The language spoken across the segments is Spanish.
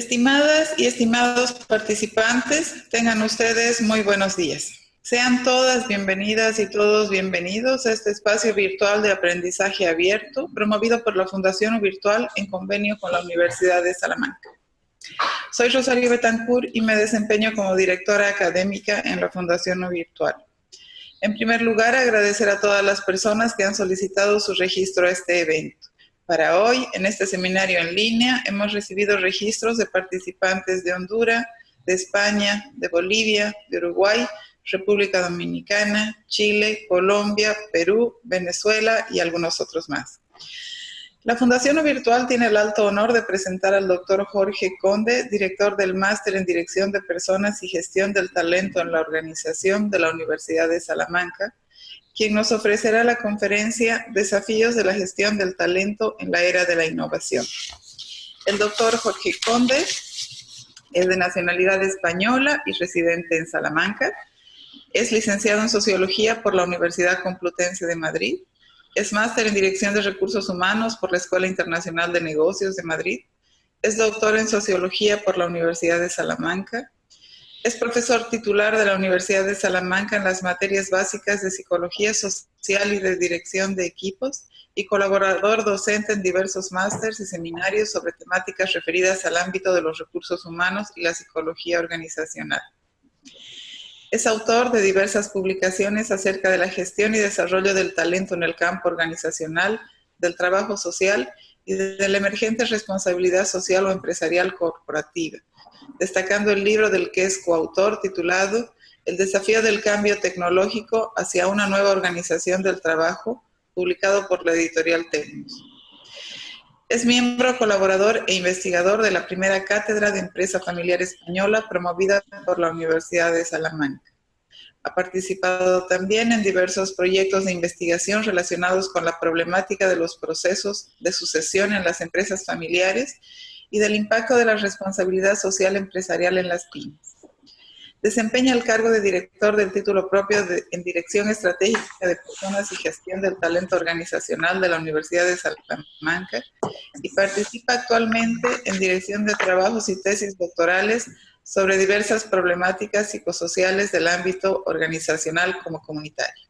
Estimadas y estimados participantes, tengan ustedes muy buenos días. Sean todas bienvenidas y todos bienvenidos a este espacio virtual de aprendizaje abierto promovido por la Fundación UVirtual en convenio con la Universidad de Salamanca. Soy Rosario Betancourt y me desempeño como directora académica en la Fundación UVirtual. En primer lugar, agradecer a todas las personas que han solicitado su registro a este evento. Para hoy, en este seminario en línea, hemos recibido registros de participantes de Honduras, de España, de Bolivia, de Uruguay, República Dominicana, Chile, Colombia, Perú, Venezuela y algunos otros más. La Fundación UVirtual tiene el alto honor de presentar al doctor Jorge Conde, director del Máster en Dirección de Personas y Gestión del Talento en la Organización de la Universidad de Salamanca, quien nos ofrecerá la conferencia Desafíos de la Gestión del Talento en la Era de la Innovación. El doctor Jorge Conde es de nacionalidad española y residente en Salamanca. Es licenciado en Sociología por la Universidad Complutense de Madrid. Es máster en Dirección de Recursos Humanos por la Escuela Internacional de Negocios de Madrid. Es doctor en Sociología por la Universidad de Salamanca. Es profesor titular de la Universidad de Salamanca en las materias básicas de Psicología Social y de Dirección de Equipos y colaborador docente en diversos másters y seminarios sobre temáticas referidas al ámbito de los recursos humanos y la psicología organizacional. Es autor de diversas publicaciones acerca de la gestión y desarrollo del talento en el campo organizacional, del trabajo social y de la emergente responsabilidad social o empresarial corporativa, destacando el libro del que es coautor titulado El desafío del cambio tecnológico hacia una nueva organización del trabajo, publicado por la editorial Tecnos. Es miembro, colaborador e investigador de la primera cátedra de Empresa Familiar Española promovida por la Universidad de Salamanca. Ha participado también en diversos proyectos de investigación relacionados con la problemática de los procesos de sucesión en las empresas familiares y del impacto de la responsabilidad social empresarial en las pymes. Desempeña el cargo de director del título propio en Dirección Estratégica de Personas y Gestión del Talento Organizacional de la Universidad de Salamanca y participa actualmente en dirección de trabajos y tesis doctorales sobre diversas problemáticas psicosociales del ámbito organizacional como comunitario.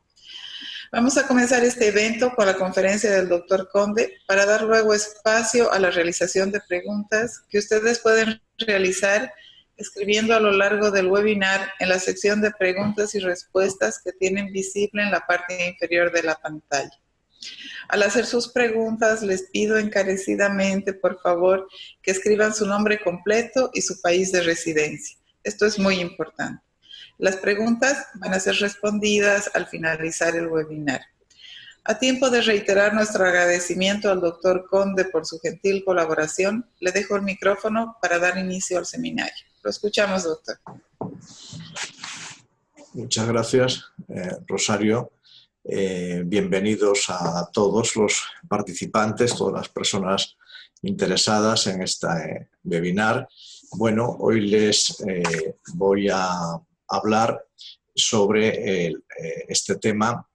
Vamos a comenzar este evento con la conferencia del doctor Conde para dar luego espacio a la realización de preguntas que ustedes pueden realizar escribiendo a lo largo del webinar en la sección de preguntas y respuestas que tienen visible en la parte inferior de la pantalla. Al hacer sus preguntas, les pido encarecidamente, por favor, que escriban su nombre completo y su país de residencia. Esto es muy importante. Las preguntas van a ser respondidas al finalizar el webinar. A tiempo de reiterar nuestro agradecimiento al doctor Conde por su gentil colaboración, le dejo el micrófono para dar inicio al seminario. Lo escuchamos, doctor. Muchas gracias, Rosario. Bienvenidos a todos los participantes, todas las personas interesadas en este webinar. Bueno, hoy les voy a hablar sobre este tema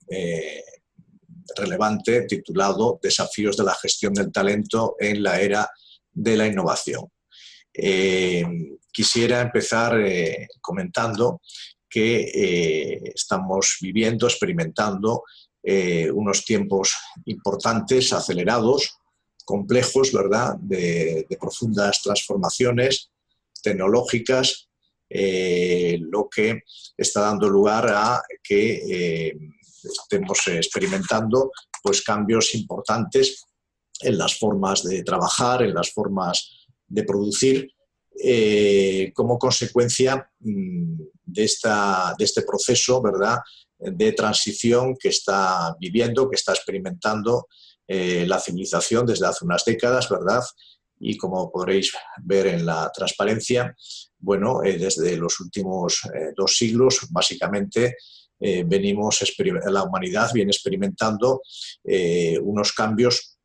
relevante titulado Desafíos de la gestión del talento en la era de la innovación. Quisiera empezar comentando que estamos viviendo, experimentando unos tiempos importantes, acelerados, complejos, ¿verdad?, de profundas transformaciones tecnológicas, lo que está dando lugar a que estemos experimentando pues, cambios importantes en las formas de trabajar, en las formas de producir, como consecuencia de este proceso, ¿verdad?, de transición que está viviendo, que está experimentando la civilización desde hace unas décadas, ¿verdad? Y como podréis ver en la transparencia, bueno, desde los últimos 2 siglos, básicamente, la humanidad viene experimentando unos cambios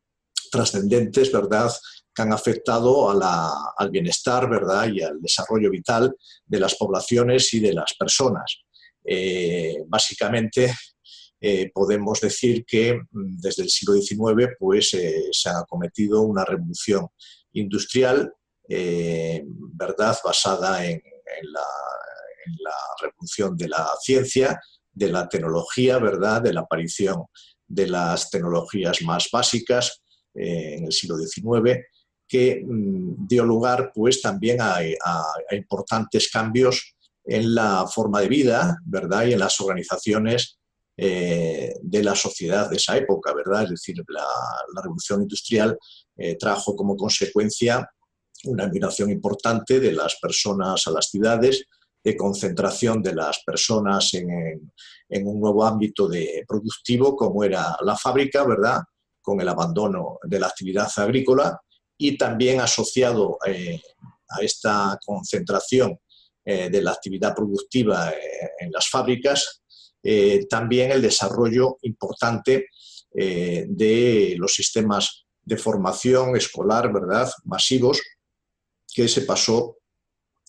trascendentes, ¿verdad?, que han afectado al bienestar, ¿verdad?, y al desarrollo vital de las poblaciones y de las personas. Básicamente, podemos decir que desde el siglo XIX pues, se ha cometido una revolución industrial ¿verdad?, basada en la revolución de la ciencia, de la tecnología, ¿verdad?, de la aparición de las tecnologías más básicas en el siglo XIX, que dio lugar pues también a importantes cambios en la forma de vida, ¿verdad?, y en las organizaciones de la sociedad de esa época, ¿verdad? Es decir, la revolución industrial trajo como consecuencia una migración importante de las personas a las ciudades, de concentración de las personas en un nuevo ámbito productivo como era la fábrica, ¿verdad?, con el abandono de la actividad agrícola, y también asociado a esta concentración de la actividad productiva en las fábricas, también el desarrollo importante de los sistemas de formación escolar, ¿verdad?, masivos, que se pasó,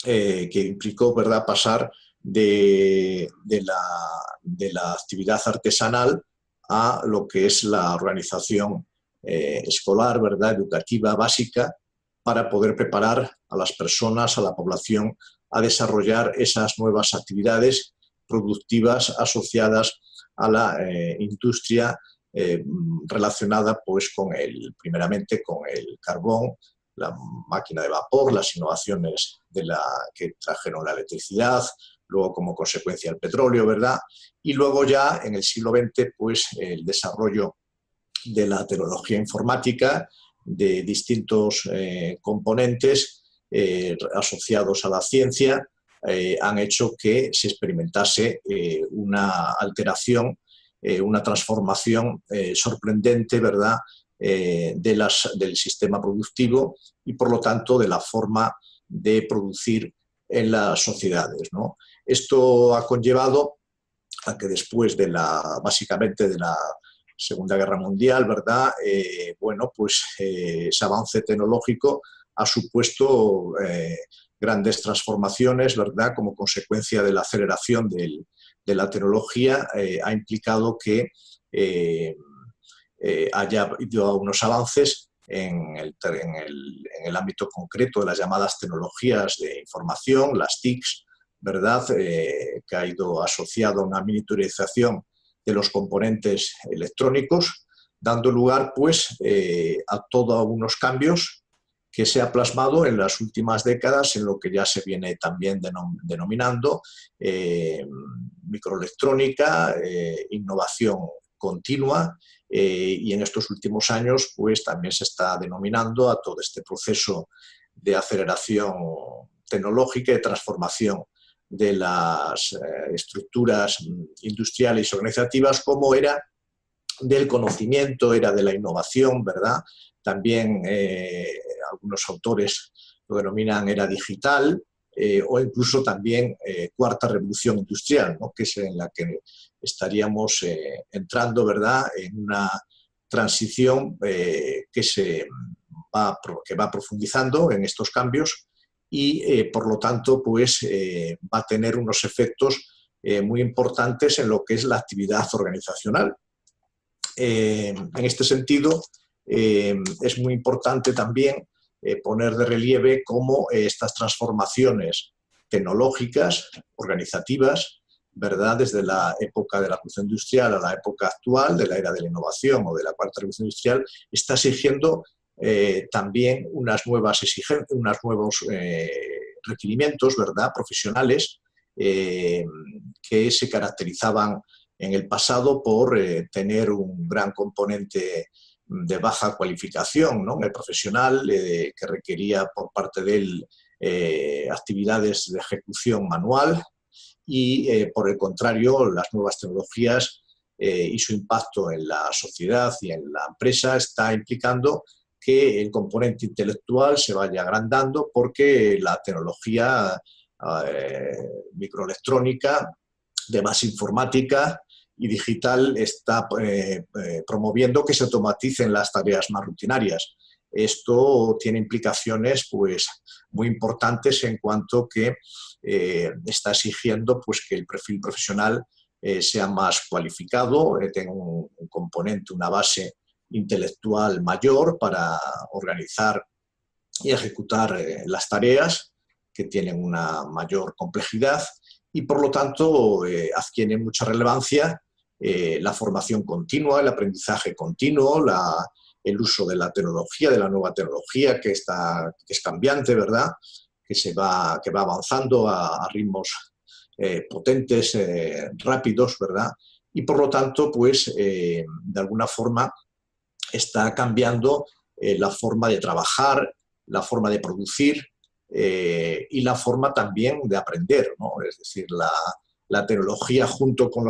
que implicó, ¿verdad?, pasar de la actividad artesanal a lo que es la organización escolar, ¿verdad?, educativa básica, para poder preparar a las personas, a la población, a desarrollar esas nuevas actividades productivas asociadas a la industria relacionada pues primeramente con el carbón, la máquina de vapor, las innovaciones que trajeron la electricidad, luego como consecuencia el petróleo, ¿verdad? Y luego ya en el siglo XX pues el desarrollo de la tecnología informática, de distintos componentes asociados a la ciencia, han hecho que se experimentase una alteración, una transformación sorprendente, ¿verdad?, del sistema productivo y, por lo tanto, de la forma de producir en las sociedades, ¿no? Esto ha conllevado a que después básicamente de la Segunda Guerra Mundial, ¿verdad?, bueno, pues ese avance tecnológico ha supuesto grandes transformaciones, ¿verdad?, como consecuencia de la aceleración de la tecnología, ha implicado que haya habido unos avances en el ámbito concreto de las llamadas tecnologías de información, las TICs, ¿verdad?, que ha ido asociado a una miniaturización de los componentes electrónicos, dando lugar pues a todos unos cambios que se ha plasmado en las últimas décadas en lo que ya se viene también denominando microelectrónica, innovación continua, y en estos últimos años pues también se está denominando a todo este proceso de aceleración tecnológica y de transformación de las estructuras industriales y organizativas como era del conocimiento, era de la innovación, ¿verdad? También algunos autores lo denominan era digital, o incluso también cuarta revolución industrial, ¿no?, que es en la que estaríamos entrando, ¿verdad?, en una transición que va profundizando en estos cambios y, por lo tanto, pues va a tener unos efectos muy importantes en lo que es la actividad organizacional. En este sentido, es muy importante también poner de relieve cómo estas transformaciones tecnológicas, organizativas, ¿verdad?, desde la época de la revolución industrial a la época actual, de la era de la innovación o de la cuarta revolución industrial, está exigiendo también unos nuevos requerimientos, ¿verdad?, profesionales que se caracterizaban en el pasado por tener un gran componente de baja cualificación, ¿no?, el profesional, que requería por parte de él actividades de ejecución manual y, por el contrario, las nuevas tecnologías y su impacto en la sociedad y en la empresa está implicando que el componente intelectual se vaya agrandando porque la tecnología microelectrónica, de base informática y digital está promoviendo que se automaticen las tareas más rutinarias. Esto tiene implicaciones pues, muy importantes en cuanto que está exigiendo pues, que el perfil profesional sea más cualificado, tenga un componente, una base intelectual mayor para organizar y ejecutar las tareas que tienen una mayor complejidad y por lo tanto adquiere mucha relevancia la formación continua, el aprendizaje continuo, el uso de la tecnología, de la nueva tecnología que es cambiante, ¿verdad? Que va avanzando a ritmos potentes, rápidos, ¿verdad? Y por lo tanto, pues, de alguna forma está cambiando la forma de trabajar, la forma de producir y la forma también de aprender, ¿no? Es decir, la tecnología junto con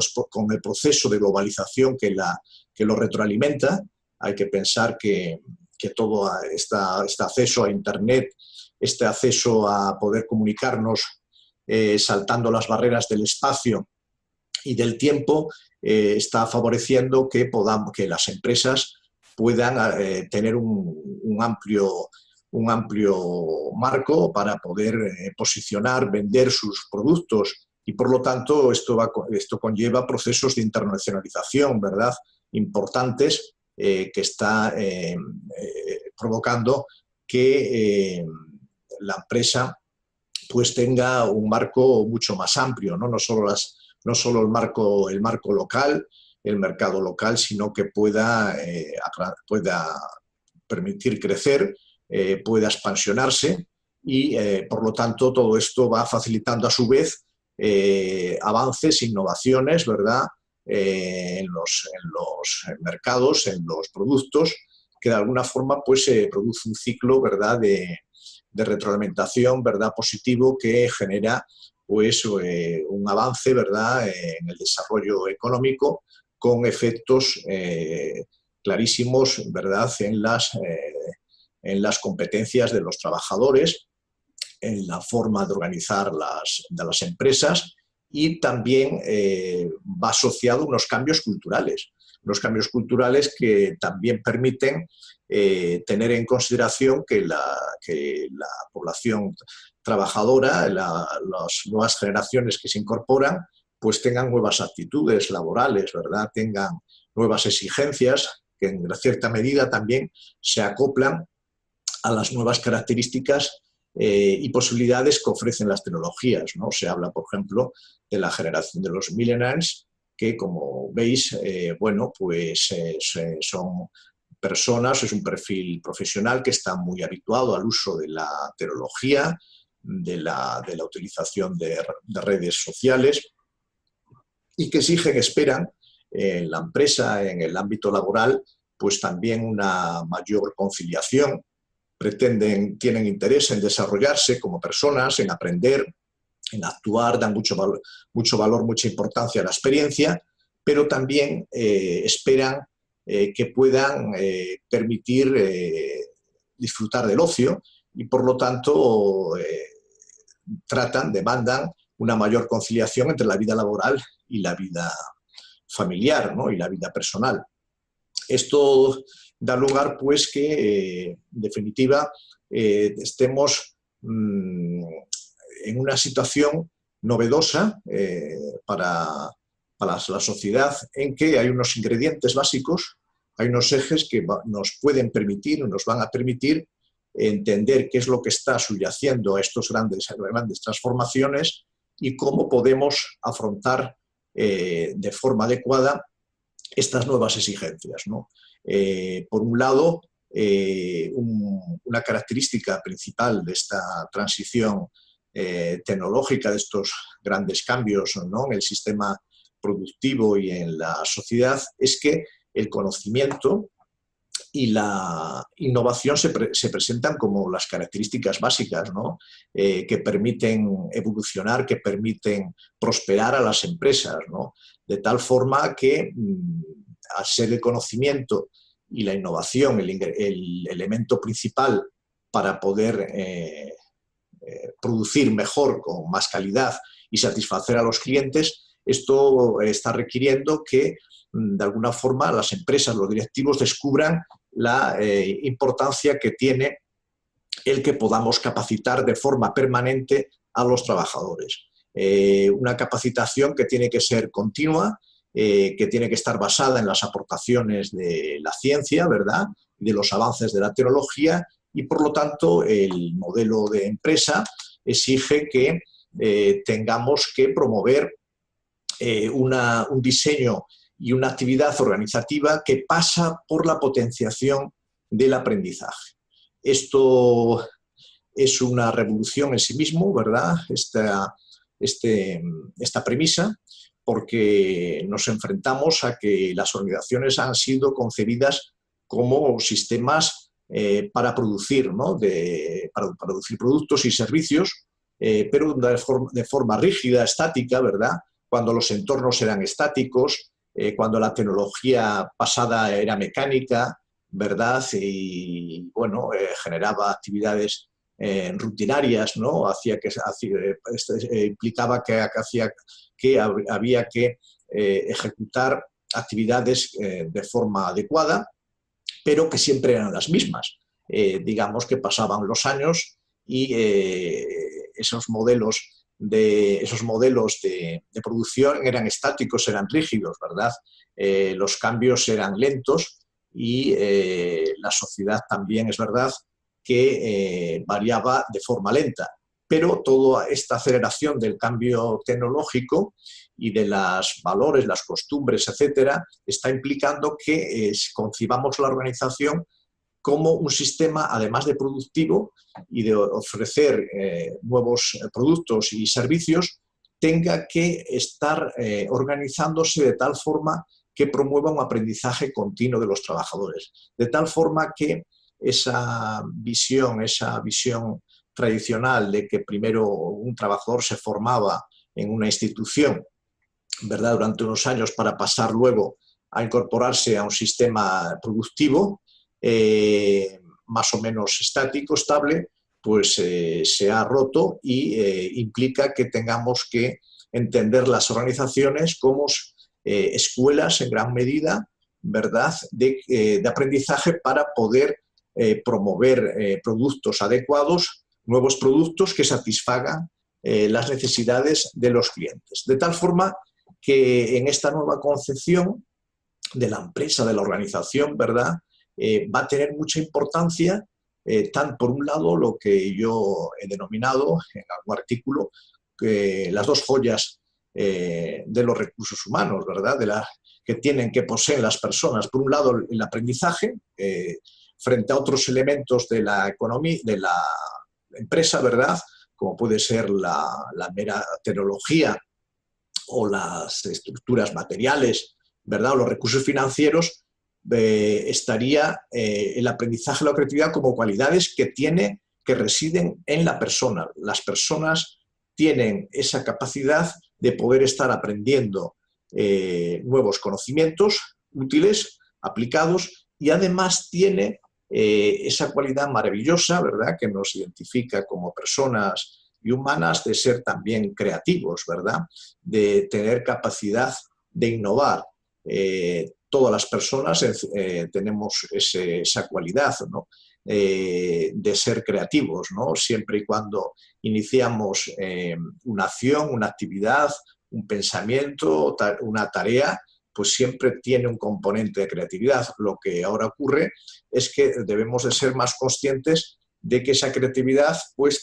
el proceso de globalización que lo retroalimenta. Hay que pensar que todo este acceso a Internet, este acceso a poder comunicarnos saltando las barreras del espacio y del tiempo, está favoreciendo que las empresas puedan tener un amplio marco para poder posicionar, vender sus productos y por lo tanto esto conlleva procesos de internacionalización, ¿verdad?, importantes que está provocando que la empresa pues tenga un marco mucho más amplio, ¿no? No solo el marco local, el mercado local, sino que pueda permitir crecer, pueda expansionarse y, por lo tanto, todo esto va facilitando a su vez avances, innovaciones, ¿verdad?, en los mercados, en los productos, que de alguna forma pues, produce un ciclo, ¿verdad?, de retroalimentación, ¿verdad?, positivo que genera pues, un avance, ¿verdad?, en el desarrollo económico con efectos clarísimos, ¿verdad?, en las competencias de los trabajadores, en la forma de organizar de las empresas y también va asociado a unos cambios culturales que también permiten tener en consideración que la población trabajadora, las nuevas generaciones que se incorporan, pues tengan nuevas actitudes laborales, ¿verdad?, tengan nuevas exigencias que en cierta medida también se acoplan a las nuevas características y posibilidades que ofrecen las tecnologías, ¿no? Se habla, por ejemplo, de la generación de los millennials, que, como veis, bueno, pues son personas, es un perfil profesional que está muy habituado al uso de la tecnología, de la utilización de redes sociales y que esperan en la empresa, en el ámbito laboral, pues también una mayor conciliación. Tienen interés en desarrollarse como personas, en aprender, en actuar, dan mucho valor, mucha importancia a la experiencia, pero también esperan que puedan permitir disfrutar del ocio y, por lo tanto, demandan una mayor conciliación entre la vida laboral y la vida familiar, ¿no?, y la vida personal. Esto da lugar, pues, que, en definitiva, estemos en una situación novedosa para la sociedad, en que hay unos ingredientes básicos, hay unos ejes que nos van a permitir entender qué es lo que está subyaciendo a estas grandes transformaciones y cómo podemos afrontar de forma adecuada estas nuevas exigencias, ¿no? Por un lado, una característica principal de esta transición tecnológica, de estos grandes cambios, ¿no?, en el sistema productivo y en la sociedad, es que el conocimiento y la innovación se presentan como las características básicas, ¿no?, que permiten evolucionar, que permiten prosperar a las empresas, ¿no?, de tal forma que, al ser el conocimiento y la innovación el elemento principal para poder producir mejor, con más calidad y satisfacer a los clientes, esto está requiriendo que, de alguna forma, las empresas, los directivos descubran la importancia que tiene el que podamos capacitar de forma permanente a los trabajadores. Una capacitación que tiene que ser continua, que tiene que estar basada en las aportaciones de la ciencia, ¿verdad?, de los avances de la tecnología y por lo tanto el modelo de empresa exige que tengamos que promover un diseño y una actividad organizativa que pasa por la potenciación del aprendizaje. Esto es una revolución en sí mismo, ¿verdad? Esta premisa, porque nos enfrentamos a que las organizaciones han sido concebidas como sistemas para producir, ¿no? Para producir productos y servicios, pero de forma rígida, estática, ¿verdad? Cuando los entornos eran estáticos, cuando la tecnología pasada era mecánica, ¿verdad? Y bueno, generaba actividades rutinarias, ¿no? Implicaba que había que ejecutar actividades de forma adecuada, pero que siempre eran las mismas. Digamos que pasaban los años y esos modelos de producción eran estáticos, eran rígidos, ¿verdad? Los cambios eran lentos y la sociedad también es verdad que variaba de forma lenta. Pero toda esta aceleración del cambio tecnológico y de los valores, las costumbres, etcétera, está implicando que concibamos la organización como un sistema, además de productivo y de ofrecer nuevos productos y servicios, tenga que estar organizándose de tal forma que promueva un aprendizaje continuo de los trabajadores, de tal forma que esa visión tradicional de que primero un trabajador se formaba en una institución, ¿verdad?, durante unos años para pasar luego a incorporarse a un sistema productivo más o menos estático, estable, pues se ha roto y implica que tengamos que entender las organizaciones como escuelas en gran medida, ¿verdad?, de aprendizaje para poder promover productos adecuados, nuevos productos que satisfagan las necesidades de los clientes. De tal forma que en esta nueva concepción de la empresa, de la organización, ¿verdad?, va a tener mucha importancia, tan por un lado lo que yo he denominado en algún artículo, las dos joyas de los recursos humanos, ¿verdad?, que poseen las personas. Por un lado, el aprendizaje, frente a otros elementos de la economía, de la empresa, ¿verdad?, como puede ser la mera tecnología o las estructuras materiales, ¿verdad?, o los recursos financieros, estaría el aprendizaje y la creatividad como cualidades que residen en la persona. Las personas tienen esa capacidad de poder estar aprendiendo nuevos conocimientos útiles, aplicados, y además tiene esa cualidad maravillosa, ¿verdad?, que nos identifica como personas y humanas, de ser también creativos, ¿verdad?, de tener capacidad de innovar. Todas las personas tenemos esa cualidad, ¿no?, de ser creativos, ¿no?, siempre y cuando iniciamos una acción, una actividad, un pensamiento, una tarea, pues siempre tiene un componente de creatividad. Lo que ahora ocurre es que debemos de ser más conscientes de que esa creatividad pues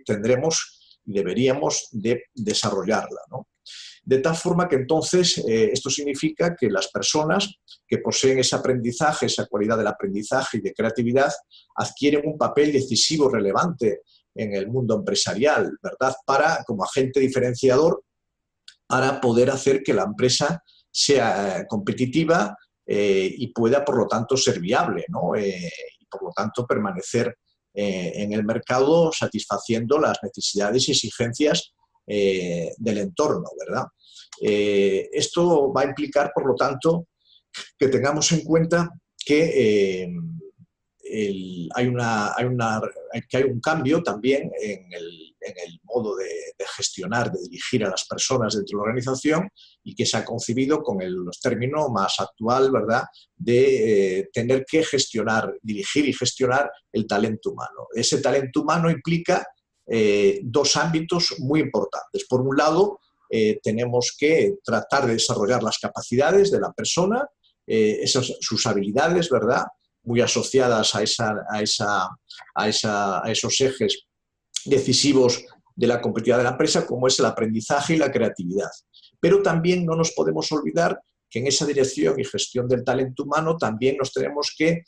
tendremos y deberíamos de desarrollarla, ¿no? De tal forma que entonces esto significa que las personas que poseen ese aprendizaje, esa cualidad del aprendizaje y de creatividad, adquieren un papel decisivo, relevante en el mundo empresarial, ¿verdad?, como agente diferenciador para poder hacer que la empresa sea competitiva y pueda, por lo tanto, ser viable, ¿no?, y por lo tanto permanecer en el mercado satisfaciendo las necesidades y exigencias del entorno, ¿verdad? Esto va a implicar, por lo tanto, que tengamos en cuenta que hay un cambio también en el modo de gestionar, de dirigir a las personas dentro de la organización, y que se ha concebido con los términos más actual, ¿verdad?, de tener que dirigir y gestionar el talento humano. Ese talento humano implica dos ámbitos muy importantes. Por un lado, tenemos que tratar de desarrollar las capacidades de la persona, sus habilidades, ¿verdad?, muy asociadas a esos ejes decisivos de la competitividad de la empresa, como es el aprendizaje y la creatividad. Pero también no nos podemos olvidar que en esa dirección y gestión del talento humano también nos tenemos que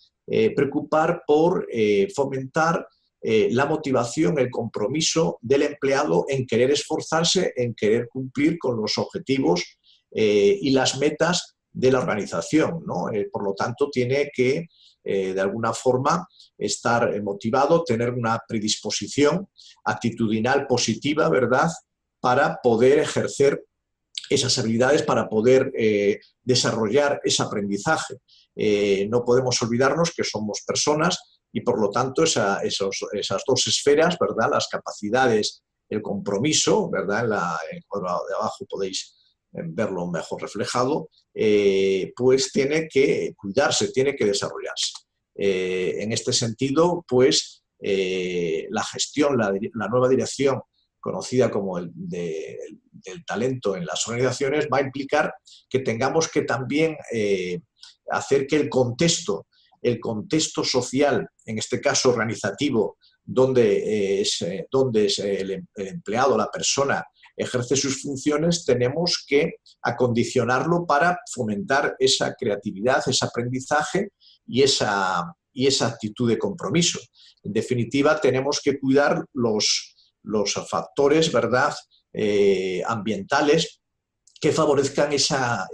preocupar por fomentar la motivación, el compromiso del empleado en querer esforzarse, en querer cumplir con los objetivos y las metas de la organización, ¿no? Por lo tanto, tiene que, de alguna forma, estar motivado, tener una predisposición actitudinal positiva, ¿verdad?, para poder ejercer esas habilidades, para poder desarrollar ese aprendizaje. No podemos olvidarnos que somos personas y, por lo tanto, esas dos esferas, ¿verdad?, las capacidades, el compromiso, ¿verdad?, en el cuadro de abajo podéis verlo mejor reflejado, pues tiene que cuidarse, tiene que desarrollarse. En este sentido, pues la gestión, la nueva dirección conocida como del talento en las organizaciones va a implicar que tengamos que también hacer que el contexto social, en este caso organizativo, donde es el empleado, la persona, ejerce sus funciones, tenemos que acondicionarlo para fomentar esa creatividad, ese aprendizaje y esa actitud de compromiso. En definitiva, tenemos que cuidar los factores, ¿verdad?, ambientales que favorezcan esa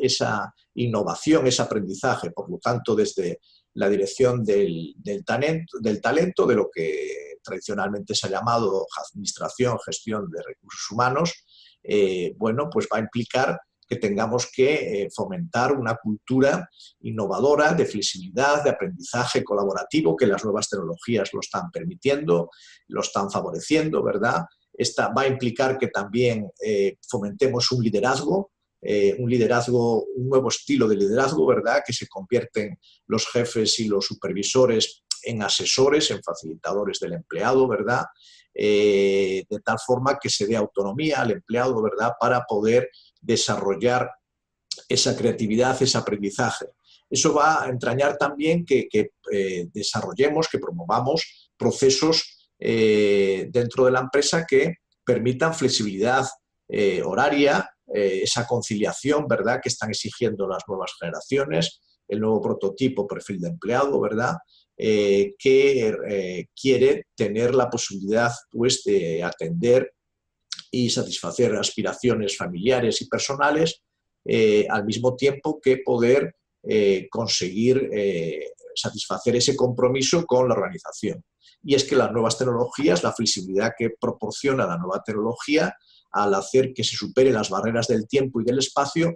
innovación, ese aprendizaje. Por lo tanto, desde la dirección del talento, de lo que tradicionalmente se ha llamado administración, gestión de recursos humanos, bueno, pues va a implicar que tengamos que fomentar una cultura innovadora, de flexibilidad, de aprendizaje colaborativo, que las nuevas tecnologías lo están permitiendo, lo están favoreciendo, ¿verdad? Va a implicar que también fomentemos un liderazgo, un nuevo estilo de liderazgo, ¿verdad?, que se convierten los jefes y los supervisores en asesores, en facilitadores del empleado, ¿verdad?, de tal forma que se dé autonomía al empleado, ¿verdad?, para poder desarrollar esa creatividad, ese aprendizaje. Eso va a entrañar también que desarrollemos, que promovamos procesos dentro de la empresa que permitan flexibilidad horaria, esa conciliación, ¿verdad?, que están exigiendo las nuevas generaciones, el nuevo prototipo, perfil de empleado, ¿verdad?, que quiere tener la posibilidad, pues, de atender y satisfacer aspiraciones familiares y personales, al mismo tiempo que poder conseguir satisfacer ese compromiso con la organización. Y es que las nuevas tecnologías, la flexibilidad que proporciona la nueva tecnología, al hacer que se superen las barreras del tiempo y del espacio,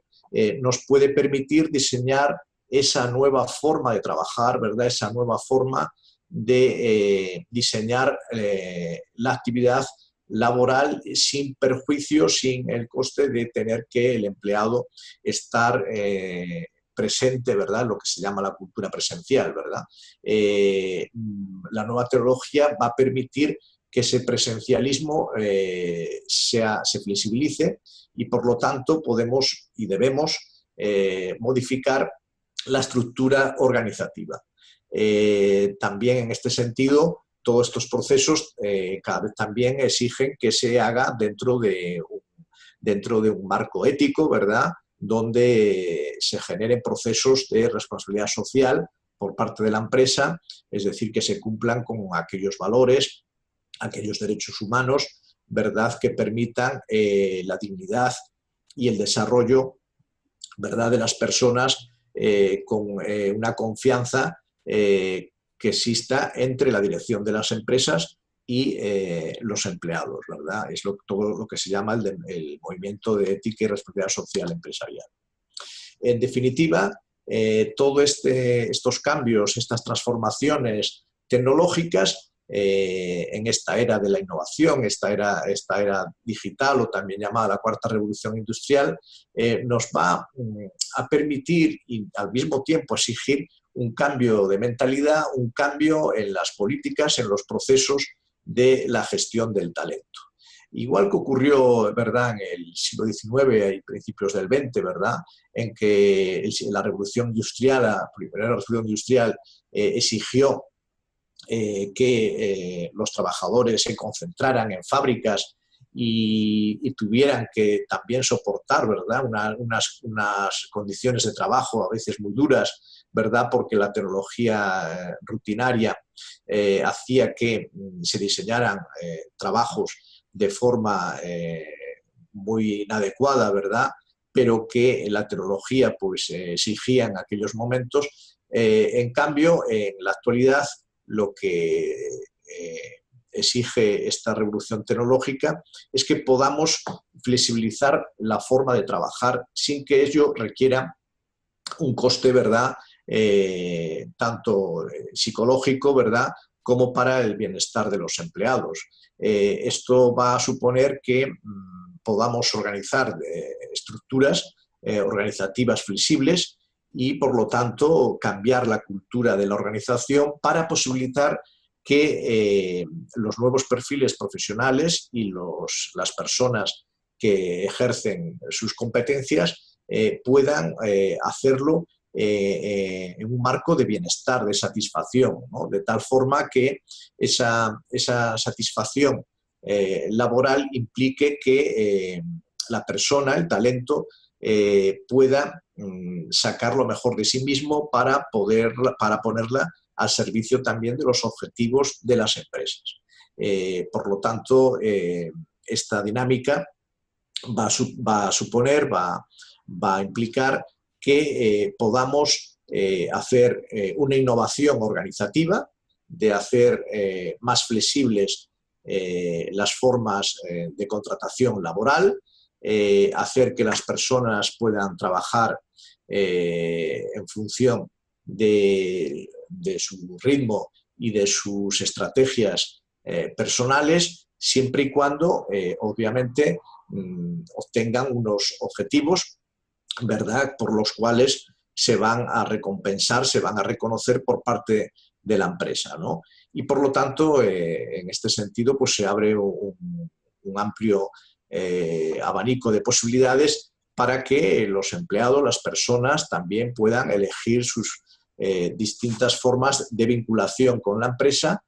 nos puede permitir diseñar esa nueva forma de trabajar, ¿verdad?, esa nueva forma de diseñar la actividad laboral sin perjuicio, sin el coste de tener que el empleado estar presente, ¿verdad?, lo que se llama la cultura presencial, ¿verdad? La nueva tecnología va a permitir que ese presencialismo se flexibilice y, por lo tanto, podemos y debemos modificar la estructura organizativa. También, en este sentido, todos estos procesos cada vez también exigen que se haga dentro de un marco ético, ¿verdad?, donde se generen procesos de responsabilidad social por parte de la empresa, es decir, que se cumplan con aquellos valores, aquellos derechos humanos, ¿verdad?, que permitan la dignidad y el desarrollo, ¿verdad?, de las personas con una confianza que exista entre la dirección de las empresas y los empleados, ¿verdad? Es todo lo que se llama el movimiento de ética y responsabilidad social empresarial. En definitiva, todos estos cambios, estas transformaciones tecnológicas en esta era de la innovación, esta era digital o también llamada la cuarta revolución industrial, nos va a permitir y al mismo tiempo exigir un cambio de mentalidad, un cambio en las políticas, en los procesos de la gestión del talento. igual que ocurrió, ¿verdad?, en el siglo XIX y principios del XX, ¿verdad?, en que la revolución industrial, la primera revolución industrial, exigió que los trabajadores se concentraran en fábricas y tuvieran que también soportar, ¿verdad?, unas condiciones de trabajo a veces muy duras, ¿verdad?, porque la tecnología rutinaria hacía que se diseñaran trabajos de forma muy inadecuada, ¿verdad?, pero que la tecnología pues, exigía en aquellos momentos. En cambio, en la actualidad, lo que exige esta revolución tecnológica es que podamos flexibilizar la forma de trabajar sin que ello requiera un coste, ¿verdad?, tanto psicológico, ¿verdad?, como para el bienestar de los empleados. Esto va a suponer que podamos organizar estructuras organizativas flexibles y, por lo tanto, cambiar la cultura de la organización para posibilitar que los nuevos perfiles profesionales y las personas que ejercen sus competencias puedan hacerlo en un marco de bienestar, de satisfacción, ¿no?, de tal forma que esa satisfacción laboral implique que la persona, el talento, pueda sacar lo mejor de sí mismo para ponerla al servicio también de los objetivos de las empresas. Por lo tanto, esta dinámica va a implicar que podamos hacer una innovación organizativa, de hacer más flexibles las formas de contratación laboral, hacer que las personas puedan trabajar en función de su ritmo y de sus estrategias personales, siempre y cuando, obviamente, obtengan unos objetivos, ¿verdad?, por los cuales se van a recompensar, se van a reconocer por parte de la empresa, ¿no? Y, por lo tanto, en este sentido, pues se abre un amplio abanico de posibilidades para que los empleados, las personas, también puedan elegir sus distintas formas de vinculación con la empresa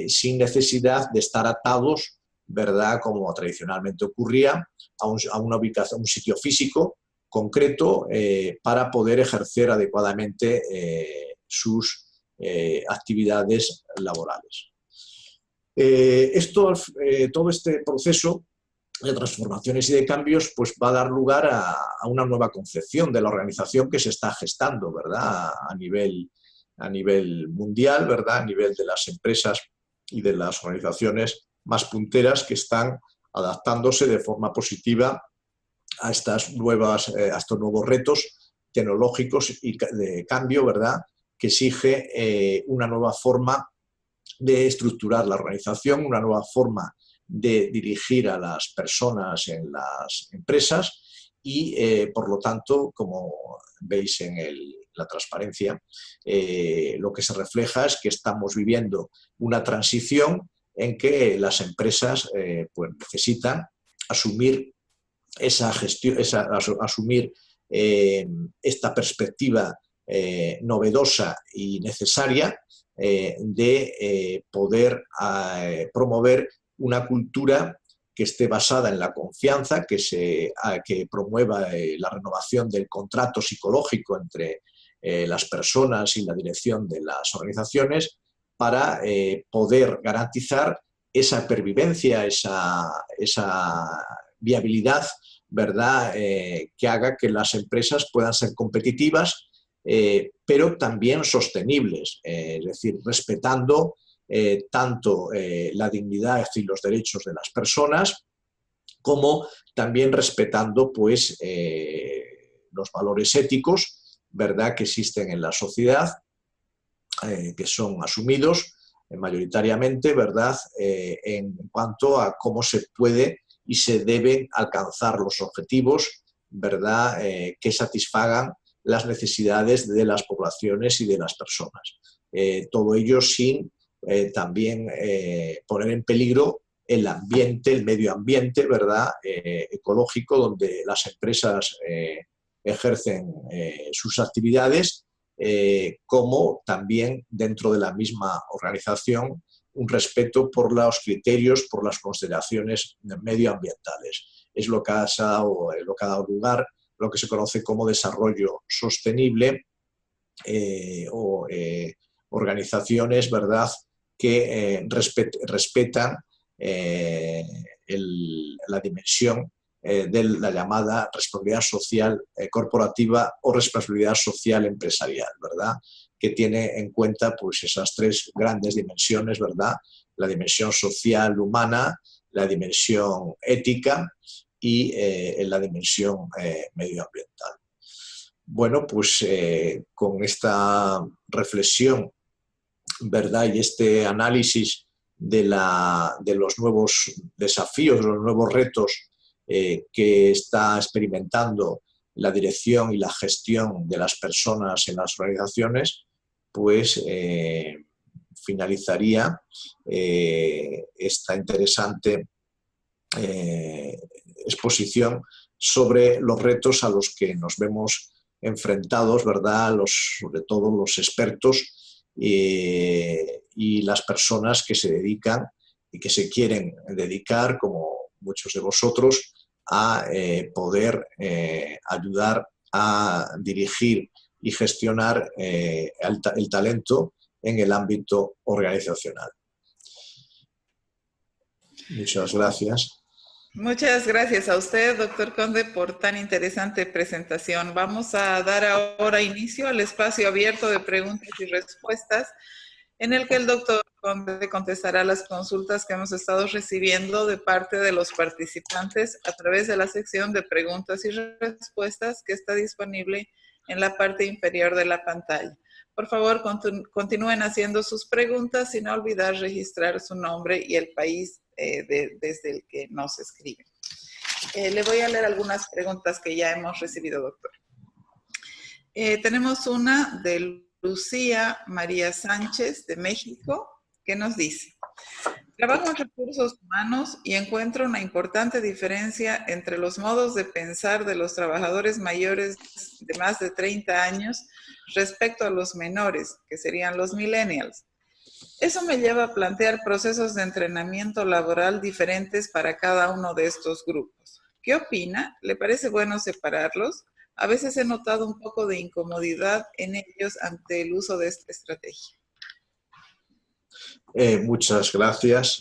sin necesidad de estar atados, ¿verdad?, como tradicionalmente ocurría, a una ubicación, un sitio físico concreto para poder ejercer adecuadamente sus actividades laborales. Todo este proceso de transformaciones y de cambios pues va a dar lugar a una nueva concepción de la organización que se está gestando, ¿verdad?, a nivel mundial, ¿verdad?, a nivel de las empresas y de las organizaciones más punteras que están adaptándose de forma positiva a estos nuevos retos tecnológicos y de cambio, ¿verdad?, que exige una nueva forma de estructurar la organización, una nueva forma de dirigir a las personas en las empresas y, por lo tanto, como veis en la transparencia, lo que se refleja es que estamos viviendo una transición en que las empresas pues necesitan asumir esa gestión, asumir esta perspectiva novedosa y necesaria de poder promover una cultura que esté basada en la confianza, que promueva la renovación del contrato psicológico entre las personas y la dirección de las organizaciones para poder garantizar esa pervivencia, esa viabilidad, ¿verdad?, que haga que las empresas puedan ser competitivas, pero también sostenibles, es decir, respetando tanto la dignidad y los derechos de las personas, como también respetando pues, los valores éticos, ¿verdad?, que existen en la sociedad, que son asumidos mayoritariamente, ¿verdad?, en cuanto a cómo se puede y se deben alcanzar los objetivos, ¿verdad?, que satisfagan las necesidades de las poblaciones y de las personas. Todo ello sin también poner en peligro el ambiente, el medio ambiente, ¿verdad? Ecológico, donde las empresas ejercen sus actividades, como también dentro de la misma organización un respeto por los criterios, por las consideraciones medioambientales. Es lo que ha dado lugar a lo que se conoce como desarrollo sostenible, o organizaciones, ¿verdad?, que respetan la dimensión de la llamada responsabilidad social corporativa o responsabilidad social empresarial, ¿verdad?, que tiene en cuenta pues, esas tres grandes dimensiones, ¿verdad?, la dimensión social humana, la dimensión ética y la dimensión medioambiental. Bueno, pues con esta reflexión, ¿verdad?, y este análisis de los nuevos desafíos, de los nuevos retos que está experimentando la dirección y la gestión de las personas en las organizaciones, pues finalizaría esta interesante exposición sobre los retos a los que nos vemos enfrentados, ¿verdad?, sobre todo los expertos y las personas que se dedican y que se quieren dedicar, como muchos de vosotros, a poder ayudar a dirigir y gestionar el talento en el ámbito organizacional. Muchas gracias. Muchas gracias a usted, doctor Conde, por tan interesante presentación. Vamos a dar ahora inicio al espacio abierto de preguntas y respuestas, en el que el doctor Conde contestará las consultas que hemos estado recibiendo de parte de los participantes a través de la sección de preguntas y respuestas que está disponible en la parte inferior de la pantalla. Por favor, continúen haciendo sus preguntas sin olvidar registrar su nombre y el país desde el que nos escriben. Le voy a leer algunas preguntas que ya hemos recibido, doctor. Tenemos una de Lucía María Sánchez, de México, que nos dice: trabajo en recursos humanos y encuentro una importante diferencia entre los modos de pensar de los trabajadores mayores de más de 30 años respecto a los menores, que serían los millennials. Eso me lleva a plantear procesos de entrenamiento laboral diferentes para cada uno de estos grupos. ¿Qué opina? ¿Le parece bueno separarlos? A veces he notado un poco de incomodidad en ellos ante el uso de esta estrategia. Muchas gracias,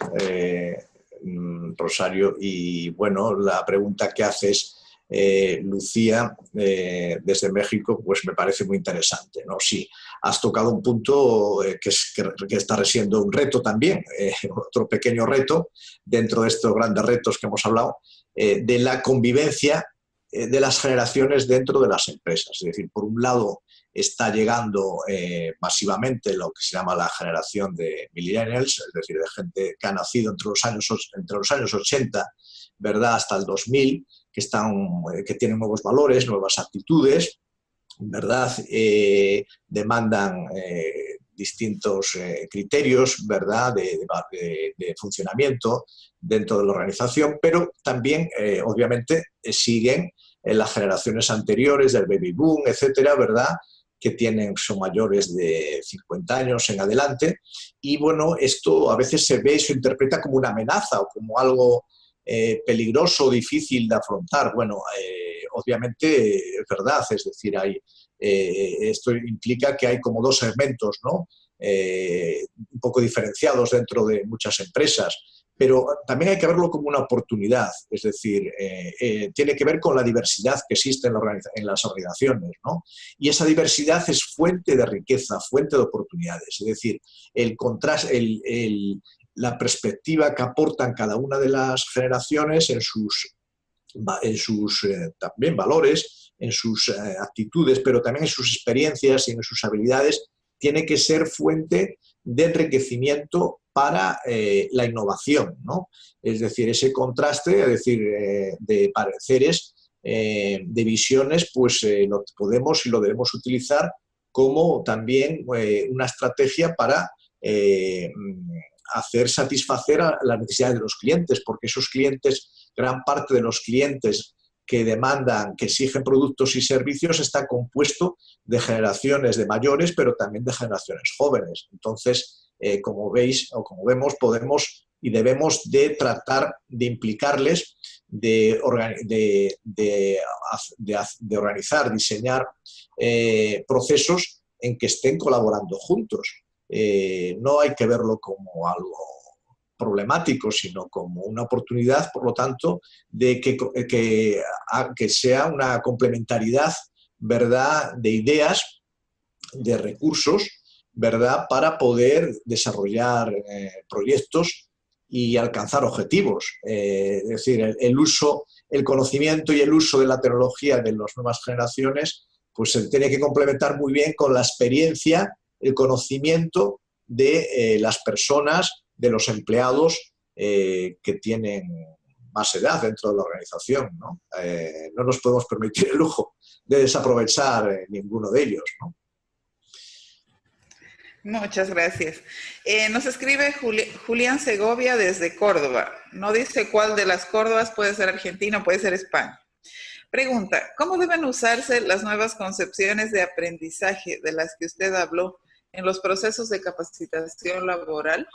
Rosario. Y bueno, la pregunta que haces, Lucía, desde México, pues me parece muy interesante, ¿no? Sí, has tocado un punto que está siendo un reto también, otro pequeño reto dentro de estos grandes retos que hemos hablado, de la convivencia de las generaciones dentro de las empresas. Es decir, por un lado está llegando masivamente lo que se llama la generación de millennials, es decir, de gente que ha nacido entre los años 80, ¿verdad?, hasta el 2000, que tienen nuevos valores, nuevas actitudes, ¿verdad?, demandan distintos criterios, ¿verdad?, de funcionamiento dentro de la organización, pero también, obviamente, siguen en las generaciones anteriores del baby boom, etcétera, ¿verdad?, que son mayores de 50 años en adelante. Y bueno, esto a veces se ve y se interpreta como una amenaza o como algo peligroso, difícil de afrontar. Bueno, obviamente es verdad, es decir, esto implica que hay como dos segmentos, ¿no?, un poco diferenciados dentro de muchas empresas, pero también hay que verlo como una oportunidad, es decir, tiene que ver con la diversidad que existe en las organizaciones, ¿no? Y esa diversidad es fuente de riqueza, fuente de oportunidades, es decir, el contraste, la perspectiva que aportan cada una de las generaciones en sus también valores, en sus actitudes, pero también en sus experiencias y en sus habilidades, tiene que ser fuente de enriquecimiento para la innovación, ¿no? Es decir, ese contraste, es decir, de pareceres, de visiones, pues lo podemos y lo debemos utilizar como también una estrategia para hacer satisfacer a las necesidades de los clientes, porque esos clientes, gran parte de los clientes que demandan, que exigen productos y servicios, está compuesto de generaciones de mayores, pero también de generaciones jóvenes. Entonces, como veis o como vemos, podemos y debemos de tratar de implicarles, de organizar, diseñar procesos en que estén colaborando juntos. No hay que verlo como algo problemático, sino como una oportunidad, por lo tanto, de que sea una complementariedad, ¿verdad?, de ideas, de recursos, ¿verdad?, para poder desarrollar proyectos y alcanzar objetivos. Es decir, el conocimiento y el uso de la tecnología de las nuevas generaciones, pues se tiene que complementar muy bien con la experiencia, el conocimiento de las personas, de los empleados que tienen más edad dentro de la organización, ¿no? No nos podemos permitir el lujo de desaprovechar ninguno de ellos, ¿no? Muchas gracias. Nos escribe Julián Segovia desde Córdoba. No dice cuál de las Córdobas, puede ser Argentina, puede ser España. Pregunta, ¿cómo deben usarse las nuevas concepciones de aprendizaje de las que usted habló en los procesos de capacitación laboral?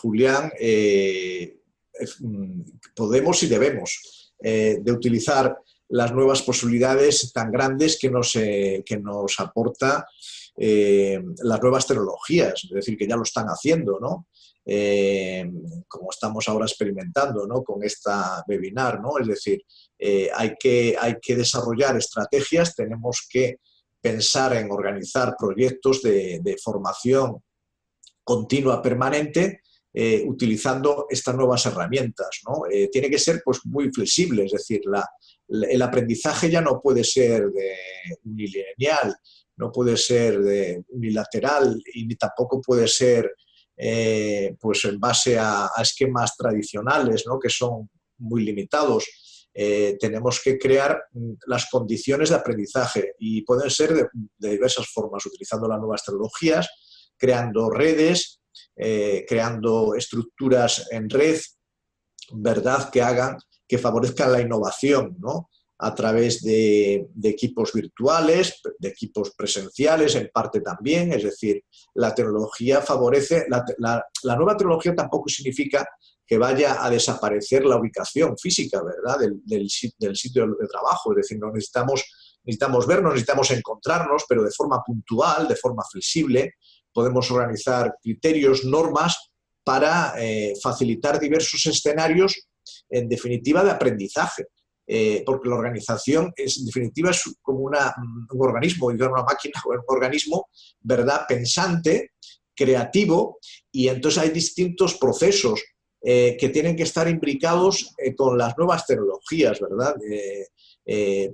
Julián, podemos y debemos de utilizar las nuevas posibilidades tan grandes que nos aporta las nuevas tecnologías, es decir, que ya lo están haciendo, ¿no? Como estamos ahora experimentando, ¿no?, con esta webinar, ¿no? Es decir, hay que desarrollar estrategias, tenemos que pensar en organizar proyectos de formación continua, permanente, utilizando estas nuevas herramientas, ¿no? Tiene que ser, pues, muy flexible, es decir, el aprendizaje ya no puede ser unilineal, no puede ser unilateral y ni tampoco puede ser pues en base a esquemas tradicionales, ¿no?, que son muy limitados. Tenemos que crear las condiciones de aprendizaje y pueden ser de diversas formas, utilizando las nuevas tecnologías, creando redes, creando estructuras en red, ¿verdad?, que favorezcan la innovación, ¿no?, a través de equipos virtuales, de equipos presenciales en parte también. Es decir, la tecnología favorece, la nueva tecnología tampoco significa que vaya a desaparecer la ubicación física, ¿verdad?, del sitio de trabajo. Es decir, necesitamos vernos, necesitamos encontrarnos, pero de forma puntual, de forma flexible. Podemos organizar criterios, normas para facilitar diversos escenarios, en definitiva, de aprendizaje. Porque la organización, en definitiva, es como un organismo, una máquina, un organismo, ¿verdad?, pensante, creativo, y entonces hay distintos procesos que tienen que estar imbricados con las nuevas tecnologías, ¿verdad?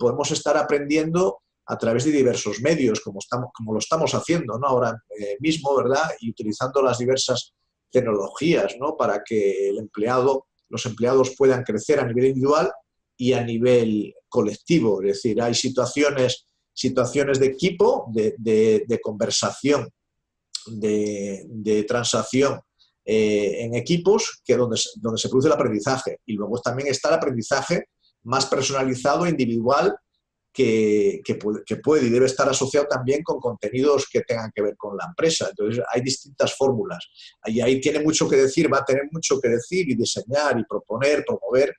Podemos estar aprendiendo a través de diversos medios, como lo estamos haciendo, ¿no?, ahora mismo, ¿verdad?, y utilizando las diversas tecnologías, ¿no?, para que los empleados puedan crecer a nivel individual y a nivel colectivo. Es decir, hay situaciones de equipo, de conversación, de transacción en equipos, donde se produce el aprendizaje. Y luego también está el aprendizaje más personalizado, individual, que puede y debe estar asociado también con contenidos que tengan que ver con la empresa. Entonces, hay distintas fórmulas. Y ahí tiene mucho que decir, va a tener mucho que decir y diseñar y proponer, promover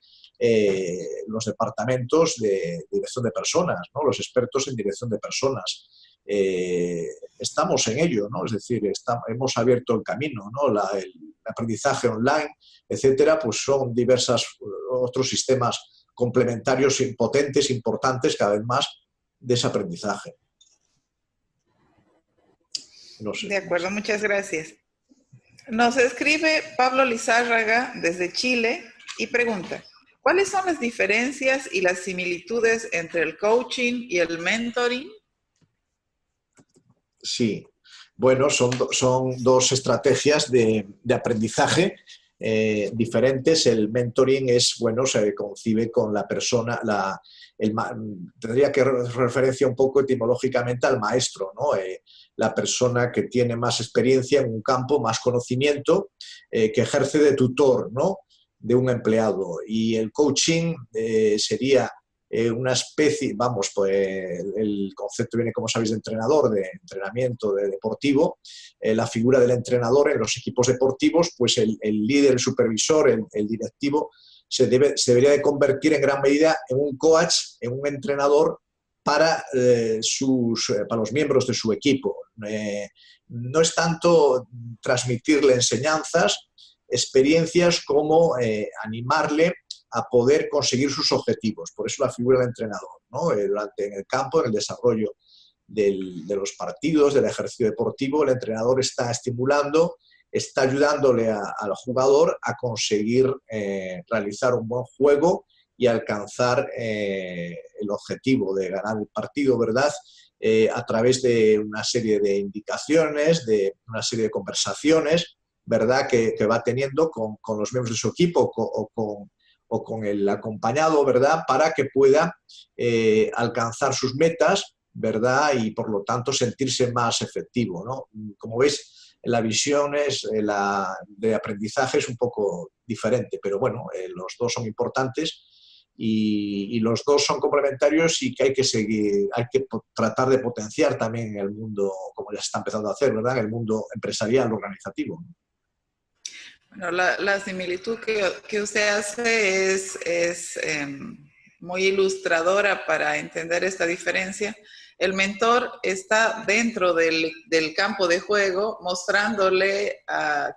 los departamentos de dirección de personas, ¿no?, los expertos en dirección de personas. Estamos en ello, ¿no? Es decir, hemos abierto el camino, ¿no? El aprendizaje online, etcétera, pues son diversos otros sistemas complementarios, potentes, importantes, cada vez más, de ese aprendizaje. No sé. De acuerdo, muchas gracias. Nos escribe Pablo Lizárraga desde Chile y pregunta, ¿cuáles son las diferencias y las similitudes entre el coaching y el mentoring? Sí, bueno, son dos estrategias de aprendizaje diferentes, el mentoring es, bueno, se concibe con la persona, tendría que referencia un poco etimológicamente al maestro, ¿no? La persona que tiene más experiencia en un campo, más conocimiento, que ejerce de tutor, ¿no? De un empleado. Y el coaching sería una especie, vamos, pues el concepto viene, como sabéis, de entrenador, de entrenamiento de deportivo. La figura del entrenador en los equipos deportivos, pues el líder, el supervisor, el directivo, se debería de convertir en gran medida en un coach, en un entrenador para los miembros de su equipo. No es tanto transmitirle enseñanzas, experiencias, como animarle a poder conseguir sus objetivos. Por eso la figura del entrenador, ¿no? En el campo, en el desarrollo de los partidos, del ejercicio deportivo, el entrenador está estimulando, está ayudándole al jugador a conseguir realizar un buen juego y alcanzar el objetivo de ganar el partido, ¿verdad? A través de una serie de indicaciones, de una serie de conversaciones, ¿verdad? Que va teniendo con los miembros de su equipo o con el acompañado, ¿verdad? Para que pueda alcanzar sus metas, ¿verdad? Y por lo tanto sentirse más efectivo, ¿no? Como veis, la visión de aprendizaje es un poco diferente, pero bueno, los dos son importantes y los dos son complementarios y que hay que seguir, hay que tratar de potenciar también en el mundo, como ya se está empezando a hacer, ¿verdad? En el mundo empresarial, organizativo. Bueno, la similitud que usted hace es muy ilustradora para entender esta diferencia. El mentor está dentro del campo de juego mostrándole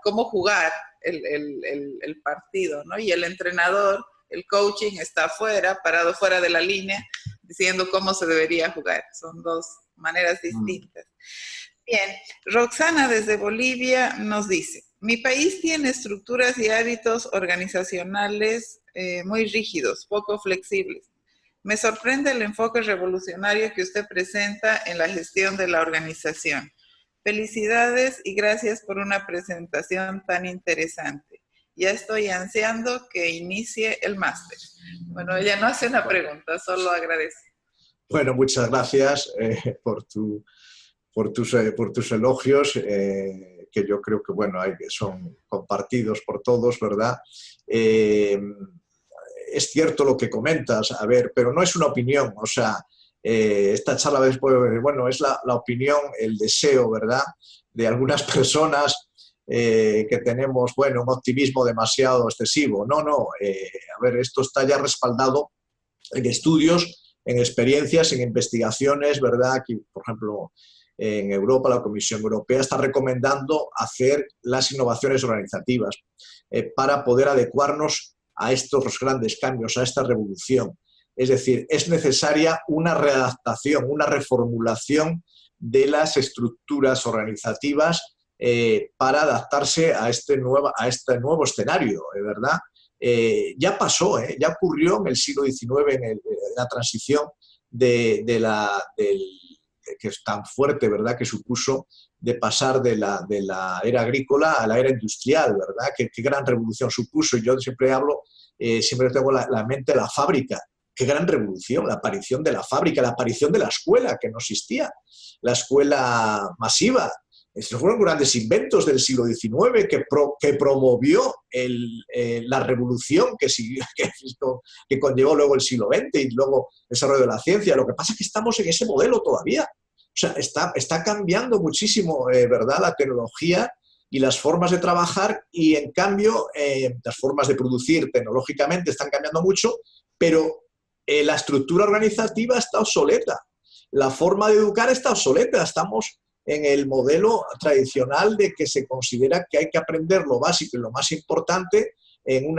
cómo jugar el partido, ¿no? Y el entrenador, el coaching, está afuera, parado fuera de la línea, diciendo cómo se debería jugar. Son dos maneras distintas. Bien, Roxana desde Bolivia nos dice: mi país tiene estructuras y hábitos organizacionales muy rígidos, poco flexibles. Me sorprende el enfoque revolucionario que usted presenta en la gestión de la organización. Felicidades y gracias por una presentación tan interesante. Ya estoy ansiando que inicie el máster. Bueno, ella no hace una pregunta, solo agradece. Bueno, muchas gracias por tus elogios, que yo creo que bueno, son compartidos por todos, ¿verdad? Es cierto lo que comentas, a ver, pero no es una opinión, o sea, esta charla después, bueno, es la opinión, el deseo, ¿verdad?, de algunas personas que tenemos, bueno, un optimismo demasiado excesivo. No, a ver, esto está ya respaldado en estudios, en experiencias, en investigaciones, ¿verdad? Aquí, por ejemplo, en Europa, la Comisión Europea está recomendando hacer las innovaciones organizativas para poder adecuarnos a estos grandes cambios, a esta revolución. Es decir, es necesaria una readaptación, una reformulación de las estructuras organizativas para adaptarse a este nuevo escenario, ¿verdad? Ya pasó, ya ocurrió en el siglo XIX, en la transición que es tan fuerte, ¿verdad?, que supuso de pasar de la era agrícola a la era industrial, ¿verdad? Qué gran revolución supuso. Yo siempre hablo, siempre tengo la mente la fábrica. Qué gran revolución, la aparición de la fábrica, la aparición de la escuela, que no existía, la escuela masiva. Estos fueron grandes inventos del siglo XIX que promovió la revolución que conllevó luego el siglo XX y luego el desarrollo de la ciencia. Lo que pasa es que estamos en ese modelo todavía. O sea, está cambiando muchísimo, ¿verdad?, la tecnología y las formas de trabajar, y en cambio las formas de producir tecnológicamente están cambiando mucho, pero la estructura organizativa está obsoleta. La forma de educar está obsoleta. Estamos en el modelo tradicional de que se considera que hay que aprender lo básico y lo más importante en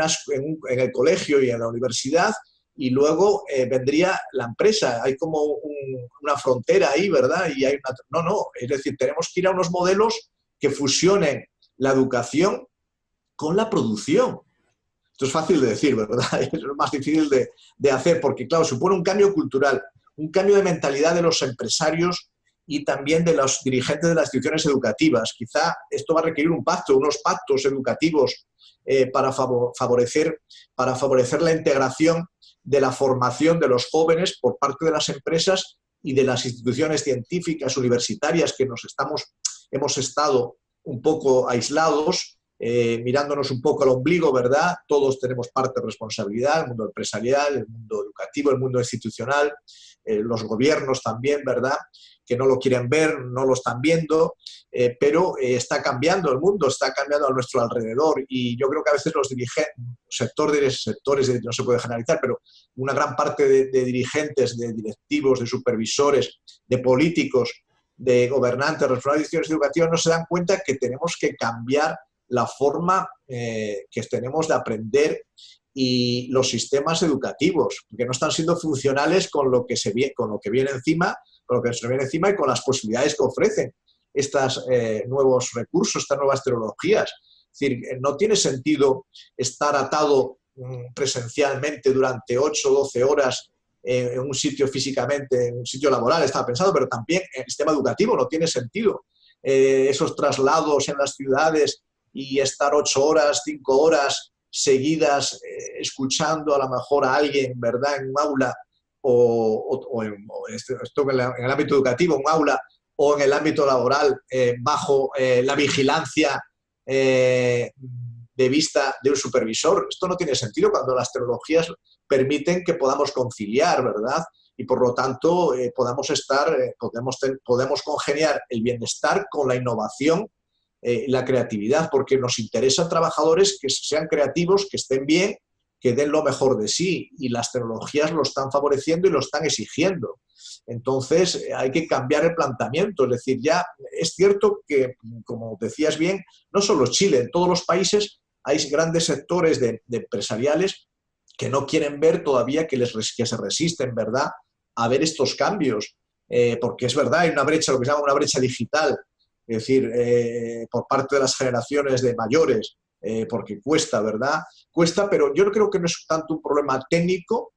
el colegio y en la universidad, y luego vendría la empresa. Hay como una frontera ahí, ¿verdad? Y hay no, es decir, tenemos que ir a unos modelos que fusionen la educación con la producción. Esto es fácil de decir, ¿verdad? Es lo más difícil de hacer, porque claro, supone un cambio cultural, un cambio de mentalidad de los empresarios y también de los dirigentes de las instituciones educativas. Quizá esto va a requerir un pacto, unos pactos educativos para favorecer la integración de la formación de los jóvenes por parte de las empresas y de las instituciones científicas, universitarias, que hemos estado un poco aislados, mirándonos un poco al ombligo, ¿verdad? Todos tenemos parte de responsabilidad, el mundo empresarial, el mundo educativo, el mundo institucional, los gobiernos también, ¿verdad?, que no lo quieren ver, no lo están viendo, pero está cambiando el mundo, está cambiando a nuestro alrededor, y yo creo que a veces los sectores, no se puede generalizar, pero una gran parte de dirigentes, de directivos, de supervisores, de políticos, de gobernantes, responsables de instituciones educativas, no se dan cuenta que tenemos que cambiar la forma que tenemos de aprender y los sistemas educativos, que no están siendo funcionales con lo que viene encima, y con las posibilidades que ofrecen estos nuevos recursos, estas nuevas tecnologías. Es decir, no tiene sentido estar atado presencialmente durante 8 o 12 horas en un sitio físicamente, en un sitio laboral, estaba pensado, pero también en el sistema educativo no tiene sentido. Esos traslados en las ciudades y estar 8 horas, 5 horas seguidas escuchando a lo mejor a alguien, ¿verdad?, en un aula, esto en el ámbito educativo, un aula, o en el ámbito laboral, bajo la vigilancia de vista de un supervisor. Esto no tiene sentido cuando las tecnologías permiten que podamos conciliar, ¿verdad? Y por lo tanto podemos congeniar el bienestar con la innovación, la creatividad, porque nos interesan trabajadores que sean creativos, que estén bien, que den lo mejor de sí, y las tecnologías lo están favoreciendo y lo están exigiendo. Entonces hay que cambiar el planteamiento, es decir, ya es cierto que, como decías bien, no solo Chile, en todos los países hay grandes sectores de empresariales que no quieren ver todavía, que se resisten, ¿verdad?, a ver estos cambios, porque es verdad, hay una brecha, lo que se llama una brecha digital, es decir, por parte de las generaciones de mayores, porque cuesta, ¿verdad? Cuesta, pero yo creo que no es tanto un problema técnico,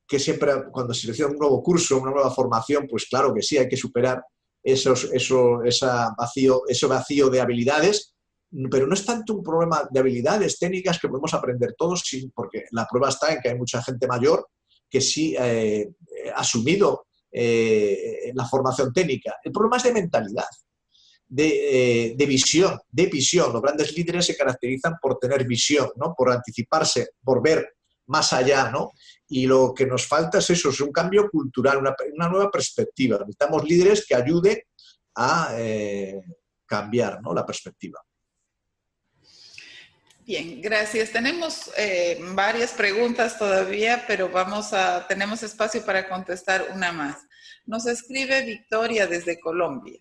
que siempre cuando se selecciona un nuevo curso, una nueva formación, pues claro que sí, hay que superar ese vacío de habilidades, pero no es tanto un problema de habilidades técnicas que podemos aprender todos, porque la prueba está en que hay mucha gente mayor que sí ha asumido la formación técnica. El problema es de mentalidad, de visión. Los grandes líderes se caracterizan por tener visión, ¿no?, por anticiparse, por ver más allá, ¿no? Y lo que nos falta es eso, es un cambio cultural, una nueva perspectiva. Necesitamos líderes que ayuden a cambiar, ¿no?, la perspectiva. Bien, gracias. Tenemos varias preguntas todavía, pero tenemos espacio para contestar una más. Nos escribe Victoria desde Colombia.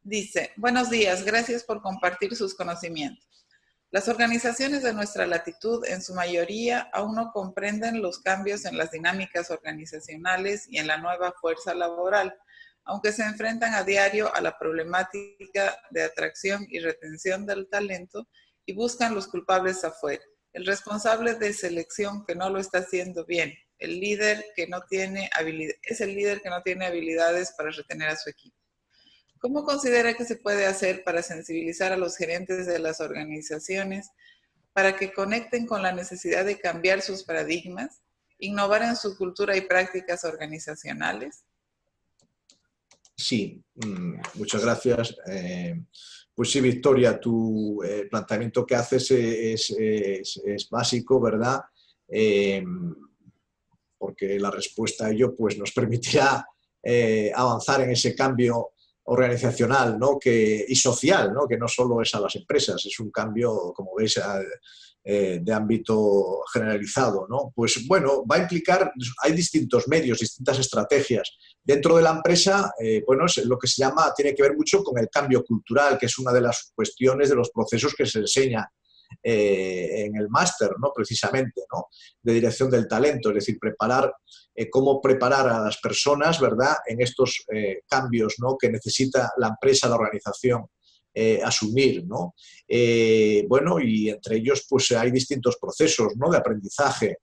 Dice: buenos días, gracias por compartir sus conocimientos. Las organizaciones de nuestra latitud, en su mayoría, aún no comprenden los cambios en las dinámicas organizacionales y en la nueva fuerza laboral, aunque se enfrentan a diario a la problemática de atracción y retención del talento y buscan los culpables afuera. El responsable de selección que no lo está haciendo bien, es el líder que no tiene habilidades para retener a su equipo. ¿Cómo considera que se puede hacer para sensibilizar a los gerentes de las organizaciones para que conecten con la necesidad de cambiar sus paradigmas, innovar en su cultura y prácticas organizacionales? Sí, muchas gracias. Pues sí, Victoria, tu planteamiento que haces es básico, ¿verdad? Porque la respuesta a ello pues, nos permitirá avanzar en ese cambio organizacional, ¿no?, y social, ¿no?, que no solo es a las empresas, es un cambio, como veis, de ámbito generalizado, ¿no? Pues bueno, va a implicar, hay distintos medios, distintas estrategias. Dentro de la empresa, bueno, lo que se llama, tiene que ver mucho con el cambio cultural, que es una de las cuestiones de los procesos que se enseña en el máster, ¿no?, precisamente, ¿no?, de dirección del talento, es decir, cómo preparar a las personas, ¿verdad?, en estos cambios, ¿no?, que necesita la empresa, la organización, asumir, ¿no? Bueno, y entre ellos pues hay distintos procesos, ¿no?, de aprendizaje.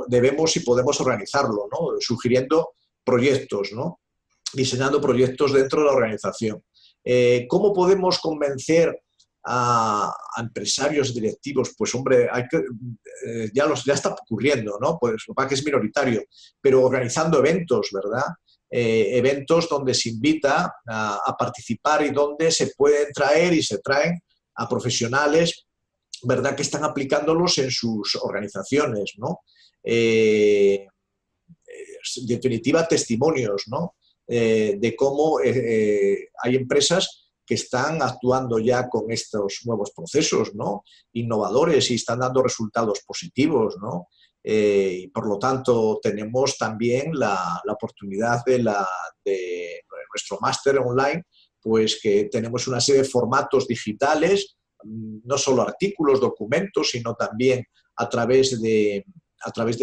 Debemos y podemos organizarlo, ¿no?, sugiriendo proyectos, ¿no? Diseñando proyectos dentro de la organización. ¿Cómo podemos convencer a empresarios directivos? Pues hombre, ya está ocurriendo, ¿no? Pues lo que pasa es que es minoritario, pero organizando eventos, ¿verdad? Eventos donde se invita a participar y donde se pueden traer y se traen a profesionales, ¿verdad?, que están aplicándolos en sus organizaciones, ¿no? En definitiva, testimonios, ¿no? De cómo hay empresas que están actuando ya con estos nuevos procesos, ¿no?, innovadores, y están dando resultados positivos, ¿no? Y por lo tanto tenemos también la oportunidad de nuestro máster online, pues que tenemos una serie de formatos digitales, no solo artículos, documentos, sino también a través de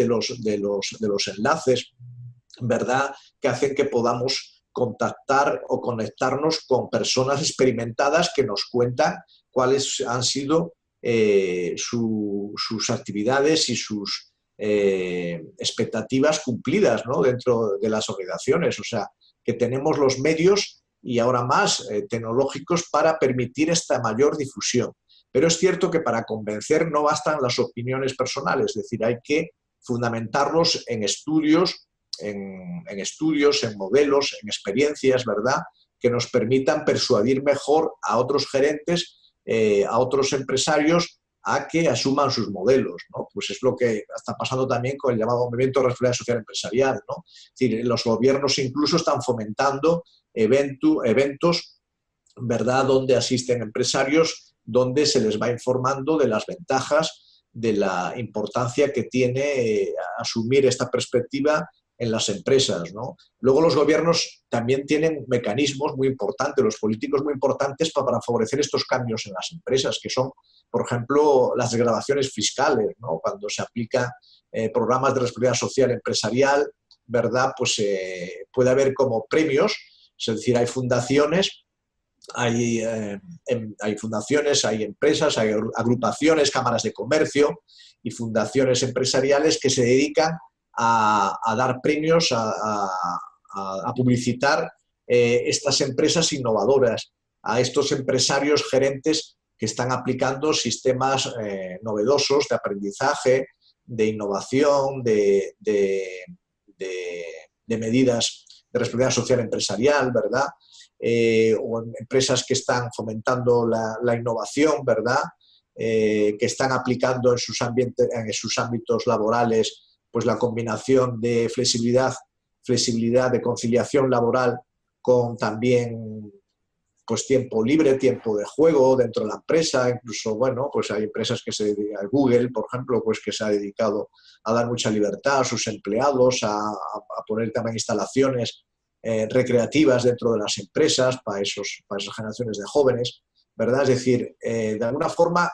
los enlaces, ¿verdad?, que hacen que podamos contactar o conectarnos con personas experimentadas que nos cuentan cuáles han sido sus actividades y sus expectativas cumplidas, ¿no?, dentro de las organizaciones. O sea, que tenemos los medios y ahora más tecnológicos para permitir esta mayor difusión. Pero es cierto que para convencer no bastan las opiniones personales, es decir, hay que fundamentarlos en estudios, en modelos, en experiencias, ¿verdad?, que nos permitan persuadir mejor a otros gerentes, a otros empresarios, a que asuman sus modelos, ¿no? Pues es lo que está pasando también con el llamado movimiento de responsabilidad social empresarial, ¿no? Es decir, los gobiernos incluso están fomentando eventos, ¿verdad?, donde asisten empresarios, donde se les va informando de las ventajas, de la importancia que tiene asumir esta perspectiva en las empresas, ¿no? Luego los gobiernos también tienen mecanismos muy importantes, los políticos muy importantes para favorecer estos cambios en las empresas, que son, por ejemplo, las desgravaciones fiscales, ¿no? Cuando se aplican programas de responsabilidad social empresarial, ¿verdad?, pues puede haber como premios, es decir, hay fundaciones, hay empresas, hay agrupaciones, cámaras de comercio y fundaciones empresariales que se dedican a dar premios, a publicitar estas empresas innovadoras, a estos empresarios gerentes que están aplicando sistemas novedosos de aprendizaje, de innovación, de medidas de responsabilidad social empresarial, ¿verdad? O en empresas que están fomentando la innovación, ¿verdad? Que están aplicando en sus ámbitos laborales pues la combinación de flexibilidad de conciliación laboral con también pues tiempo libre, tiempo de juego dentro de la empresa. Incluso, bueno, pues hay empresas que se dedican, Google, por ejemplo, pues que se ha dedicado a dar mucha libertad a sus empleados, a poner también instalaciones recreativas dentro de las empresas para esas generaciones de jóvenes, ¿verdad? Es decir, de alguna forma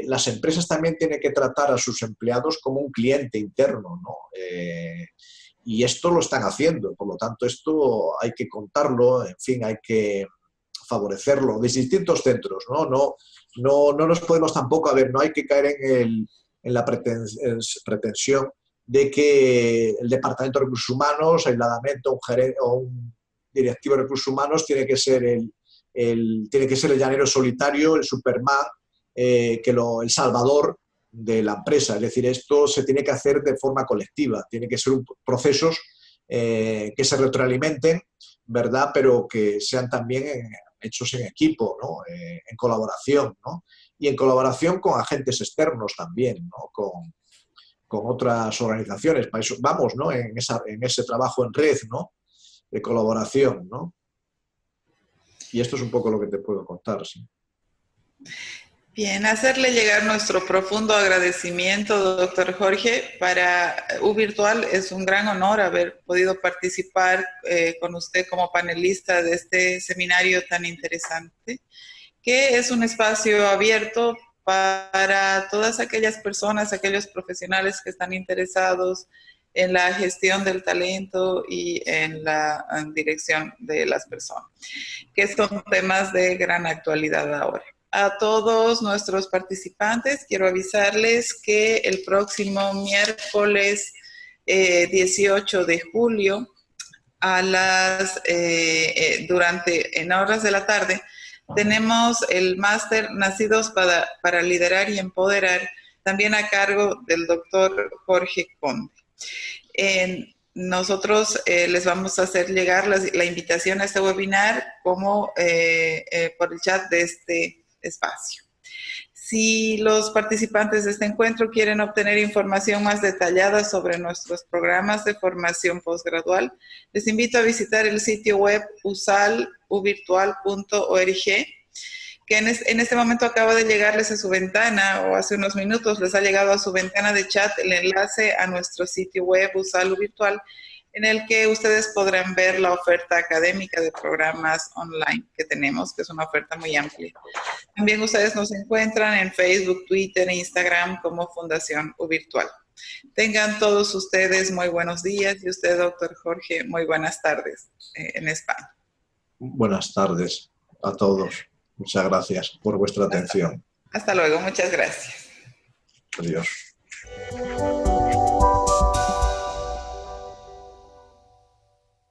las empresas también tienen que tratar a sus empleados como un cliente interno, ¿no? Y esto lo están haciendo, por lo tanto esto hay que contarlo, en fin, hay que favorecerlo desde distintos centros, ¿no? No nos podemos tampoco, no hay que caer en la pretensión de que el Departamento de Recursos Humanos, aisladamente, un gerente o un directivo de Recursos Humanos tiene que ser el llanero solitario, el Superman, el salvador de la empresa. Es decir, esto se tiene que hacer de forma colectiva, tiene que ser procesos que se retroalimenten, ¿verdad?, pero que sean también hechos en equipo, ¿no? En colaboración, ¿no? Y en colaboración con agentes externos también, ¿no? Con otras organizaciones. Para eso vamos, ¿no?, en ese trabajo en red, ¿no?, de colaboración, ¿no? Y esto es un poco lo que te puedo contar, sí. Bien, hacerle llegar nuestro profundo agradecimiento, doctor Jorge. Para UVirtual es un gran honor haber podido participar con usted como panelista de este seminario tan interesante, que es un espacio abierto para todas aquellas personas, aquellos profesionales que están interesados en la gestión del talento y en la dirección de las personas, que son temas de gran actualidad ahora. A todos nuestros participantes quiero avisarles que el próximo miércoles 18 de julio en horas de la tarde, tenemos el máster Nacidos para Liderar y Empoderar, también a cargo del doctor Jorge Conde. Nosotros les vamos a hacer llegar la invitación a este webinar como por el chat de este espacio. Si los participantes de este encuentro quieren obtener información más detallada sobre nuestros programas de formación postgradual, les invito a visitar el sitio web usalvirtual.org, que en este momento acaba de llegarles a su ventana, o hace unos minutos les ha llegado a su ventana de chat el enlace a nuestro sitio web Usal Virtual, en el que ustedes podrán ver la oferta académica de programas online que tenemos, que es una oferta muy amplia. También ustedes nos encuentran en Facebook, Twitter e Instagram como Fundación Uvirtual. Tengan todos ustedes muy buenos días y usted, doctor Jorge, muy buenas tardes en España. Buenas tardes a todos. Muchas gracias por vuestra atención. Hasta luego, muchas gracias. Adiós.